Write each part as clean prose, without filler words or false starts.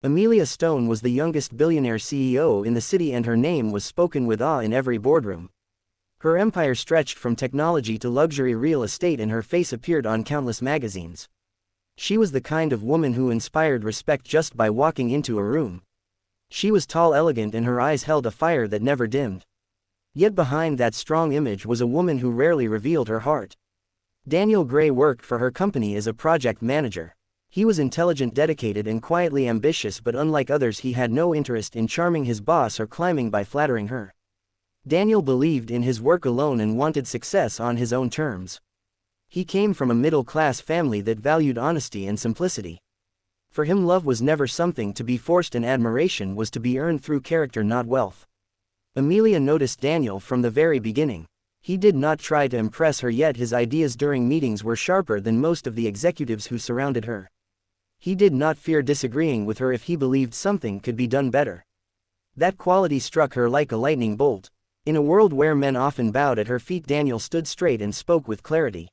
Amelia Stone was the youngest billionaire CEO in the city, and her name was spoken with awe in every boardroom. Her empire stretched from technology to luxury real estate, and her face appeared on countless magazines. She was the kind of woman who inspired respect just by walking into a room. She was tall, elegant, and her eyes held a fire that never dimmed. Yet behind that strong image was a woman who rarely revealed her heart. Daniel Gray worked for her company as a project manager. He was intelligent, dedicated, and quietly ambitious, but unlike others, he had no interest in charming his boss or climbing by flattering her. Daniel believed in his work alone and wanted success on his own terms. He came from a middle-class family that valued honesty and simplicity. For him, love was never something to be forced, and admiration was to be earned through character, not wealth. Amelia noticed Daniel from the very beginning. He did not try to impress her, yet his ideas during meetings were sharper than most of the executives who surrounded her. He did not fear disagreeing with her if he believed something could be done better. That quality struck her like a lightning bolt. In a world where men often bowed at her feet, Daniel stood straight and spoke with clarity.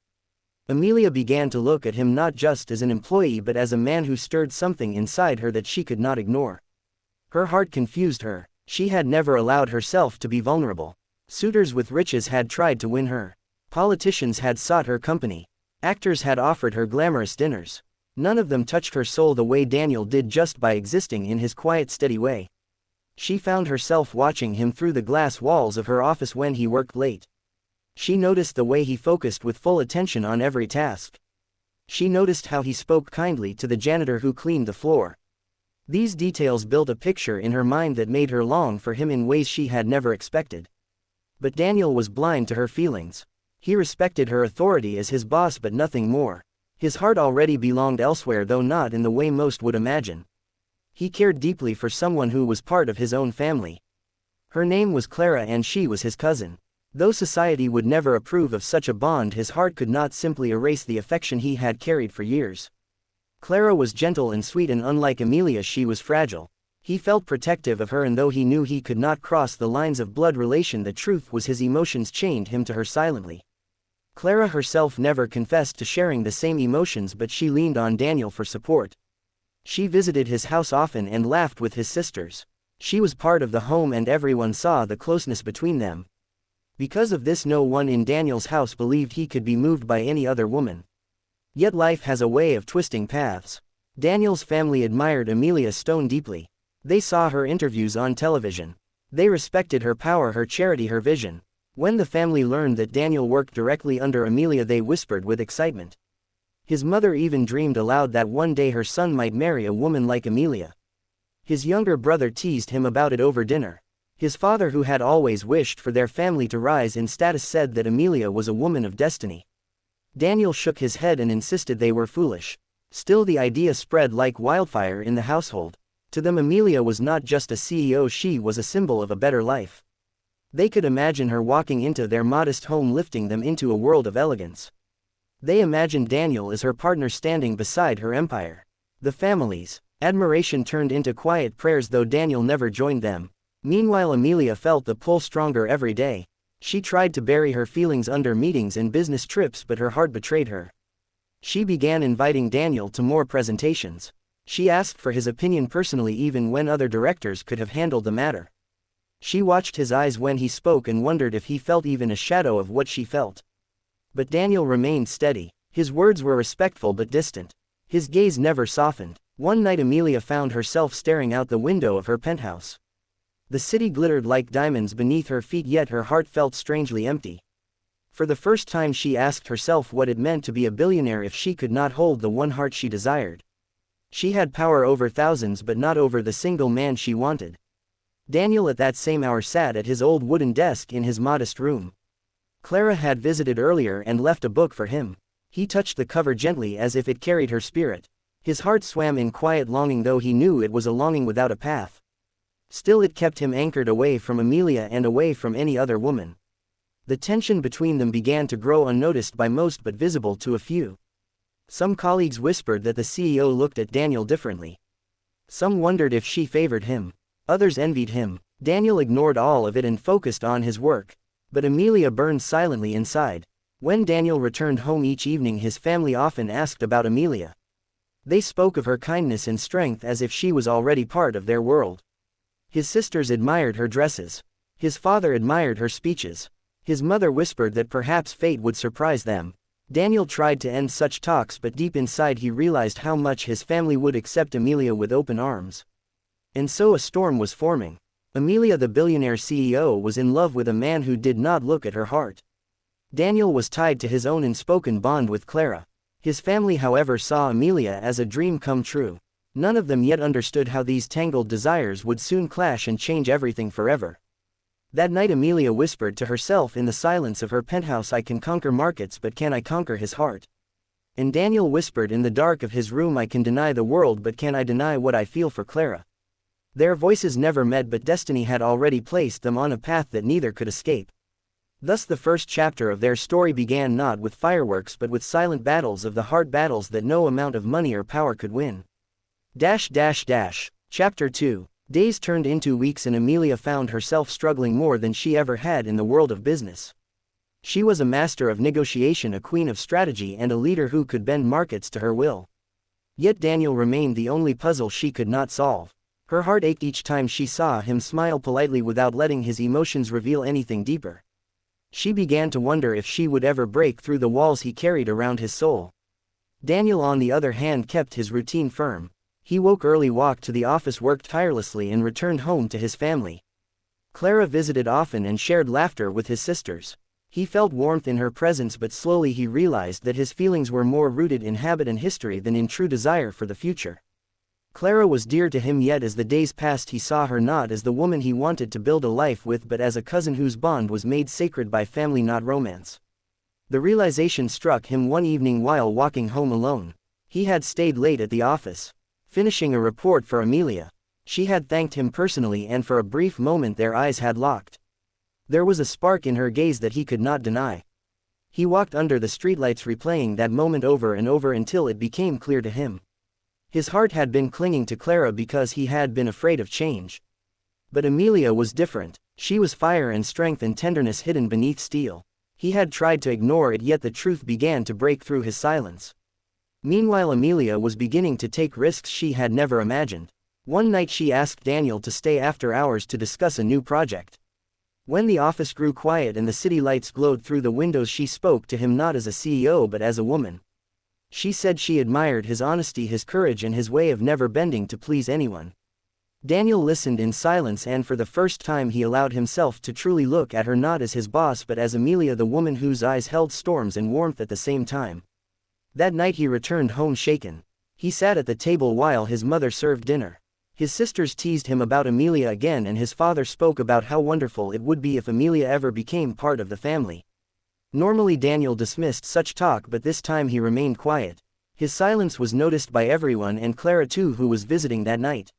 Amelia began to look at him not just as an employee, but as a man who stirred something inside her that she could not ignore. Her heart confused her. She had never allowed herself to be vulnerable. Suitors with riches had tried to win her. Politicians had sought her company. Actors had offered her glamorous dinners. None of them touched her soul the way Daniel did, just by existing in his quiet, steady way. She found herself watching him through the glass walls of her office when he worked late. She noticed the way he focused with full attention on every task. She noticed how he spoke kindly to the janitor who cleaned the floor. These details built a picture in her mind that made her long for him in ways she had never expected. But Daniel was blind to her feelings. He respected her authority as his boss, but nothing more. His heart already belonged elsewhere, though not in the way most would imagine. He cared deeply for someone who was part of his own family. Her name was Clara, and she was his cousin. Though society would never approve of such a bond, his heart could not simply erase the affection he had carried for years. Clara was gentle and sweet, and unlike Amelia, she was fragile. He felt protective of her, and though he knew he could not cross the lines of blood relation, the truth was his emotions chained him to her silently. Clara herself never confessed to sharing the same emotions, but she leaned on Daniel for support. She visited his house often and laughed with his sisters. She was part of the home, and everyone saw the closeness between them. Because of this, no one in Daniel's house believed he could be moved by any other woman. Yet life has a way of twisting paths. Daniel's family admired Amelia Stone deeply. They saw her interviews on television. They respected her power, her charity, her vision. When the family learned that Daniel worked directly under Amelia, they whispered with excitement. His mother even dreamed aloud that one day her son might marry a woman like Amelia. His younger brother teased him about it over dinner. His father, who had always wished for their family to rise in status, said that Amelia was a woman of destiny. Daniel shook his head and insisted they were foolish. Still, the idea spread like wildfire in the household. To them, Amelia was not just a CEO, she was a symbol of a better life. They could imagine her walking into their modest home, lifting them into a world of elegance. They imagined Daniel as her partner, standing beside her empire. The family's admiration turned into quiet prayers, though Daniel never joined them. Meanwhile, Amelia felt the pull stronger every day. She tried to bury her feelings under meetings and business trips, but her heart betrayed her. She began inviting Daniel to more presentations. She asked for his opinion personally, even when other directors could have handled the matter. She watched his eyes when he spoke and wondered if he felt even a shadow of what she felt. But Daniel remained steady. His words were respectful but distant. His gaze never softened. One night, Amelia found herself staring out the window of her penthouse. The city glittered like diamonds beneath her feet, yet her heart felt strangely empty. For the first time, she asked herself what it meant to be a billionaire if she could not hold the one heart she desired. She had power over thousands, but not over the single man she wanted. Daniel at that same hour sat at his old wooden desk in his modest room. Clara had visited earlier and left a book for him. He touched the cover gently as if it carried her spirit. His heart swam in quiet longing, though he knew it was a longing without a path. Still, it kept him anchored away from Amelia and away from any other woman. The tension between them began to grow, unnoticed by most but visible to a few. Some colleagues whispered that the CEO looked at Daniel differently. Some wondered if she favored him. Others envied him. Daniel ignored all of it and focused on his work. But Amelia burned silently inside. When Daniel returned home each evening, his family often asked about Amelia. They spoke of her kindness and strength as if she was already part of their world. His sisters admired her dresses. His father admired her speeches. His mother whispered that perhaps fate would surprise them. Daniel tried to end such talks, but deep inside he realized how much his family would accept Amelia with open arms. And so a storm was forming. Amelia, the billionaire CEO, was in love with a man who did not look at her heart. Daniel was tied to his own unspoken bond with Clara. His family, however, saw Amelia as a dream come true. None of them yet understood how these tangled desires would soon clash and change everything forever. That night Amelia whispered to herself in the silence of her penthouse, "I can conquer markets, but can I conquer his heart?" And Daniel whispered in the dark of his room, "I can deny the world, but can I deny what I feel for Clara?" Their voices never met, but destiny had already placed them on a path that neither could escape. Thus the first chapter of their story began not with fireworks but with silent battles of the heart, battles that no amount of money or power could win. Chapter 2. Days turned into weeks and Amelia found herself struggling more than she ever had in the world of business. She was a master of negotiation, a queen of strategy, and a leader who could bend markets to her will. Yet Daniel remained the only puzzle she could not solve. Her heart ached each time she saw him smile politely without letting his emotions reveal anything deeper. She began to wonder if she would ever break through the walls he carried around his soul. Daniel, on the other hand, kept his routine firm. He woke early, walked to the office, worked tirelessly, and returned home to his family. Clara visited often and shared laughter with his sisters. He felt warmth in her presence, but slowly he realized that his feelings were more rooted in habit and history than in true desire for the future. Clara was dear to him, yet as the days passed he saw her not as the woman he wanted to build a life with, but as a cousin whose bond was made sacred by family, not romance. The realization struck him one evening while walking home alone. He had stayed late at the office, finishing a report for Amelia. She had thanked him personally, and for a brief moment their eyes had locked. There was a spark in her gaze that he could not deny. He walked under the streetlights, replaying that moment over and over until it became clear to him. His heart had been clinging to Clara because he had been afraid of change. But Amelia was different. She was fire and strength and tenderness hidden beneath steel. He had tried to ignore it, yet the truth began to break through his silence. Meanwhile, Amelia was beginning to take risks she had never imagined. One night she asked Daniel to stay after hours to discuss a new project. When the office grew quiet and the city lights glowed through the windows, she spoke to him not as a CEO but as a woman. She said she admired his honesty, his courage, and his way of never bending to please anyone. Daniel listened in silence, and for the first time he allowed himself to truly look at her not as his boss but as Amelia, the woman whose eyes held storms and warmth at the same time. That night he returned home shaken. He sat at the table while his mother served dinner. His sisters teased him about Amelia again, and his father spoke about how wonderful it would be if Amelia ever became part of the family. Normally Daniel dismissed such talk, but this time he remained quiet. His silence was noticed by everyone, and Clara too, who was visiting that night.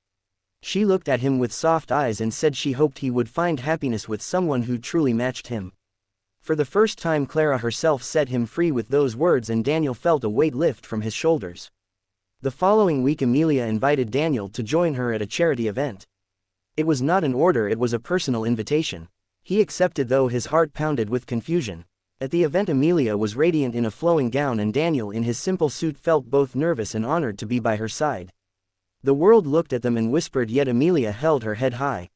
She looked at him with soft eyes and said she hoped he would find happiness with someone who truly matched him. For the first time Clara herself set him free with those words, and Daniel felt a weight lift from his shoulders. The following week Amelia invited Daniel to join her at a charity event. It was not an order, it was a personal invitation. He accepted, though his heart pounded with confusion. At the event Amelia was radiant in a flowing gown, and Daniel in his simple suit felt both nervous and honored to be by her side. The world looked at them and whispered, yet Amelia held her head high.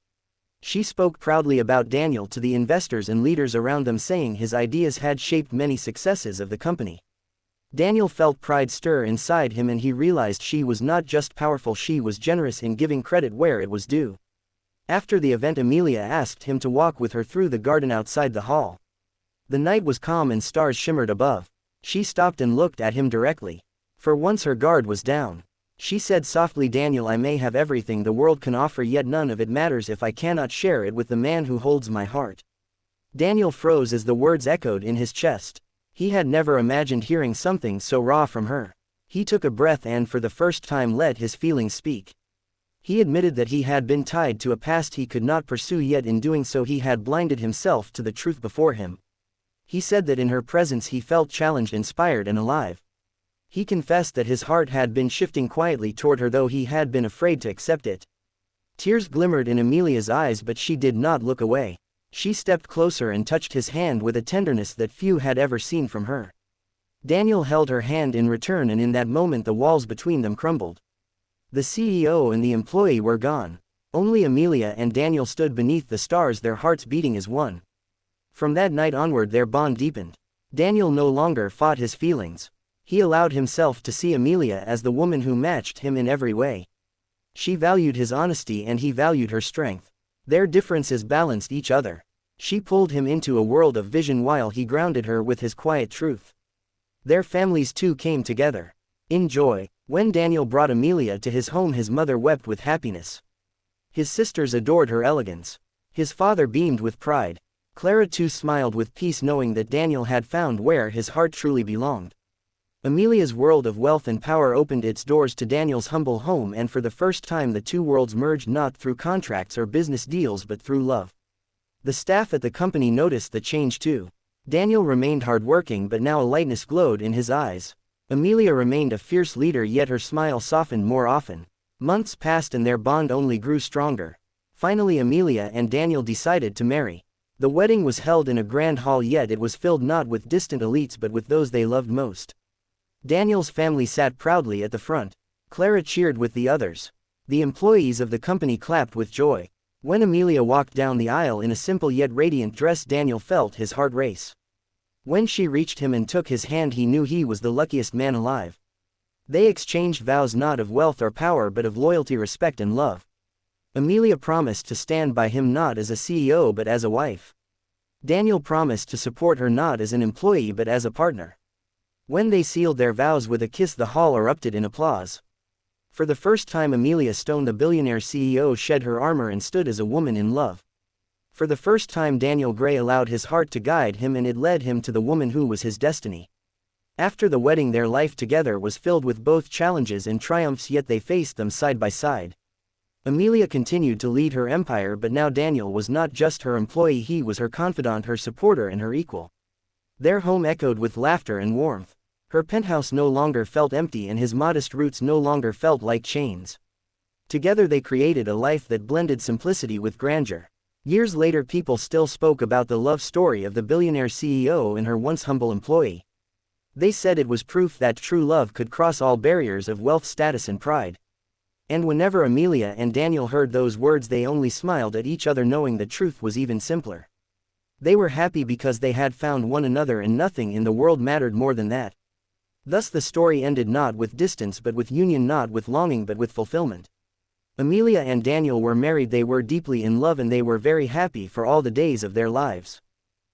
She spoke proudly about Daniel to the investors and leaders around them, saying his ideas had shaped many successes of the company. Daniel felt pride stir inside him, and he realized she was not just powerful, she was generous in giving credit where it was due. After the event Amelia asked him to walk with her through the garden outside the hall. The night was calm and stars shimmered above. She stopped and looked at him directly. For once her guard was down. She said softly, "Daniel, I may have everything the world can offer, yet none of it matters if I cannot share it with the man who holds my heart." Daniel froze as the words echoed in his chest. He had never imagined hearing something so raw from her. He took a breath and for the first time let his feelings speak. He admitted that he had been tied to a past he could not pursue, yet in doing so he had blinded himself to the truth before him. He said that in her presence he felt challenged, inspired, and alive. He confessed that his heart had been shifting quietly toward her, though he had been afraid to accept it. Tears glimmered in Amelia's eyes, but she did not look away. She stepped closer and touched his hand with a tenderness that few had ever seen from her. Daniel held her hand in return, and in that moment the walls between them crumbled. The CEO and the employee were gone. Only Amelia and Daniel stood beneath the stars, their hearts beating as one. From that night onward their bond deepened. Daniel no longer fought his feelings. He allowed himself to see Amelia as the woman who matched him in every way. She valued his honesty and he valued her strength. Their differences balanced each other. She pulled him into a world of vision while he grounded her with his quiet truth. Their families too came together. In joy, when Daniel brought Amelia to his home, his mother wept with happiness. His sisters adored her elegance. His father beamed with pride. Clara too smiled with peace, knowing that Daniel had found where his heart truly belonged. Amelia's world of wealth and power opened its doors to Daniel's humble home, and for the first time the two worlds merged, not through contracts or business deals but through love. The staff at the company noticed the change too. Daniel remained hardworking, but now a lightness glowed in his eyes. Amelia remained a fierce leader, yet her smile softened more often. Months passed and their bond only grew stronger. Finally Amelia and Daniel decided to marry. The wedding was held in a grand hall, yet it was filled not with distant elites but with those they loved most. Daniel's family sat proudly at the front. Clara cheered with the others. The employees of the company clapped with joy. When Amelia walked down the aisle in a simple yet radiant dress, Daniel felt his heart race. When she reached him and took his hand, he knew he was the luckiest man alive. They exchanged vows not of wealth or power but of loyalty, respect and love. Amelia promised to stand by him not as a CEO but as a wife. Daniel promised to support her not as an employee but as a partner. When they sealed their vows with a kiss, the hall erupted in applause. For the first time Amelia Stone, the billionaire CEO, shed her armor and stood as a woman in love. For the first time Daniel Gray allowed his heart to guide him, and it led him to the woman who was his destiny. After the wedding their life together was filled with both challenges and triumphs, yet they faced them side by side. Amelia continued to lead her empire, but now Daniel was not just her employee, he was her confidant, her supporter and her equal. Their home echoed with laughter and warmth. Her penthouse no longer felt empty and his modest roots no longer felt like chains. Together they created a life that blended simplicity with grandeur. Years later people still spoke about the love story of the billionaire CEO and her once humble employee. They said it was proof that true love could cross all barriers of wealth, status and pride. And whenever Amelia and Daniel heard those words, they only smiled at each other, knowing the truth was even simpler. They were happy because they had found one another, and nothing in the world mattered more than that. Thus the story ended not with distance but with union, not with longing but with fulfillment. Amelia and Daniel were married, they were deeply in love, and they were very happy for all the days of their lives.